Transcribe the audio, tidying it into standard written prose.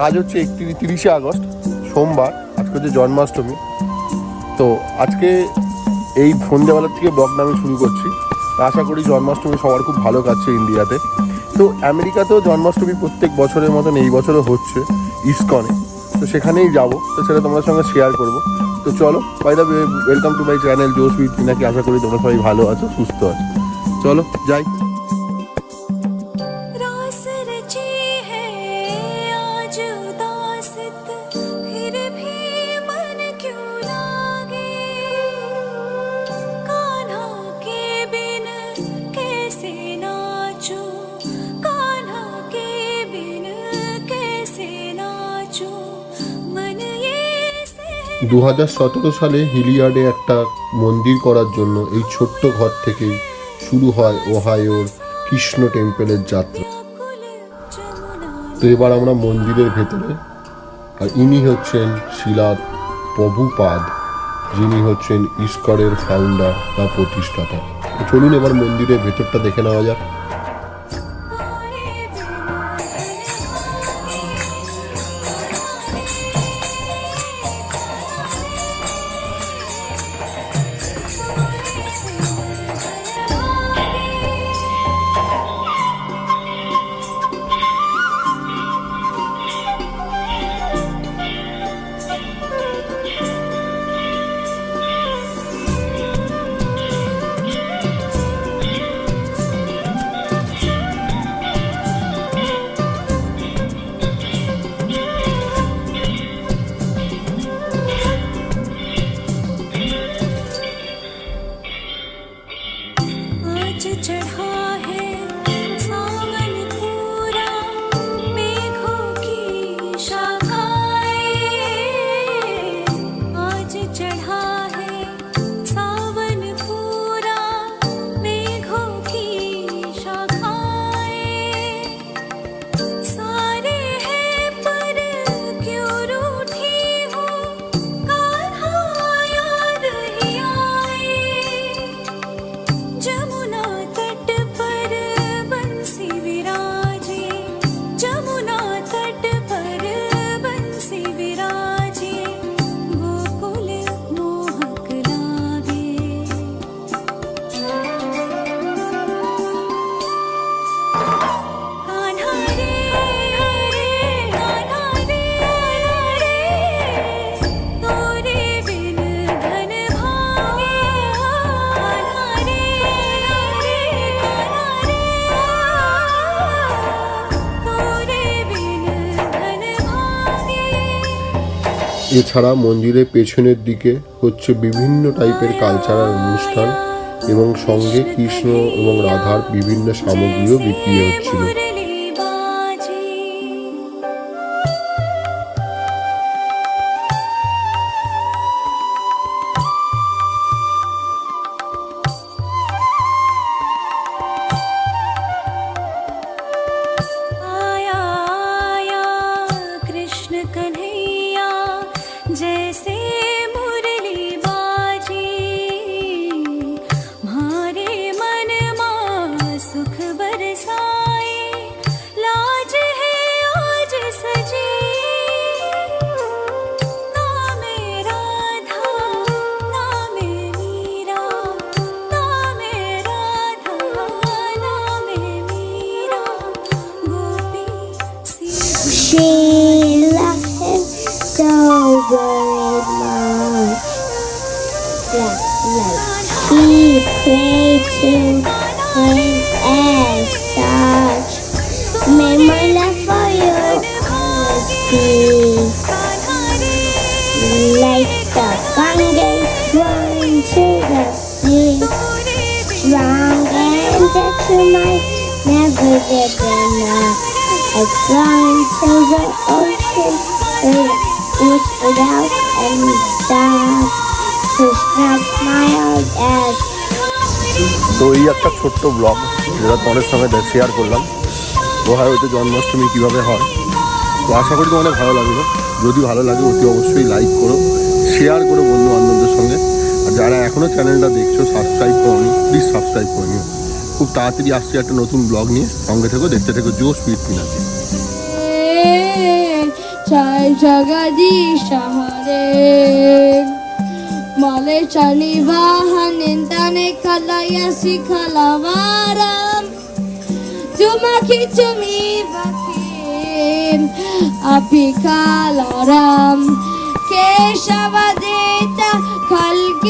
আজ হচ্ছে 31শে আগস্ট সোমবার, আজকে হচ্ছে জন্মাষ্টমী। তো আজকে এই সন্ধ্যাবেলার থেকে ব্লগটা আমি শুরু করছি। আশা করি জন্মাষ্টমী সবার খুব ভালো কাটছে ইন্ডিয়াতে। তো আমেরিকাতেও জন্মাষ্টমী প্রত্যেক বছরের মতন এই বছরও হচ্ছে ইসকনে। তো সেখানেই যাবো, তো সেটা তোমাদের সঙ্গে শেয়ার করবো। তো চলো, by the way, welcome to my channel Josh with Pinaki. আশা করি তোমরা সবাই ভালো আছো, সুস্থ আছো। চলো যাই। দু 2017 সালে হিলিয়ার্ডে একটা মন্দির করার জন্য এই ছোট্ট ঘর থেকেই শুরু হয় ওহাইওর কৃষ্ণ টেম্পলের যাত্রা। তো এবার আমরা মন্দিরের ভেতরে, আর ইনি হচ্ছেন শিলা প্রভুপাদ, যিনি হচ্ছেন ইস্কনের ফাউন্ডার বা প্রতিষ্ঠাতা। তো চলুন এবার মন্দিরের ভেতরটা দেখে নেওয়া যাক। এছাড়া মন্দিরের পেছনের দিকে হচ্ছে বিভিন্ন টাইপের কালচারাল অনুষ্ঠান এবং সঙ্গে কৃষ্ণ এবং রাধার বিভিন্ন সামগ্রীও বিক্রি হচ্ছিল। जैसे मुरली बाजी मारे मन मां सुख बरसाए, लाज है आज सजी नामे राधा नामे मीरा, नामे राधा नामे मीरा, गोपी Sheila so worried, Mom. Yeah, he prayed to him as such. May my love for you be like the Ganges flowing to the sea, strong and determined, never give enough. I flung into the ocean. It without any stop to stop my old ass. তো এই একটা ছোট্ট blog যেটা তোমাদের সঙ্গে share করলাম, ওহাইওতে জন্মাষ্টমী কীভাবে হয়। তো আশা করি তোমাদের ভালো লাগলো। যদি ভালো লাগে অতি অবশ্যই লাইক করো, শেয়ার করো বন্ধু বান্ধবদের সঙ্গে। আর যারা এখনও চ্যানেলটা দেখছো সাবস্ক্রাইব করোনি, প্লিজ সাবস্ক্রাইব করে নিও। খুব তাড়াতাড়ি আসছি একটা নতুন ব্লগ নিয়ে, সঙ্গে থেকো, দেখতে থেকো জোশ with Pinaki. jagadiishahare male chani vahanindane kalayasi kalavaram tumaki tumi vakim apikalaram keshavadeta kalki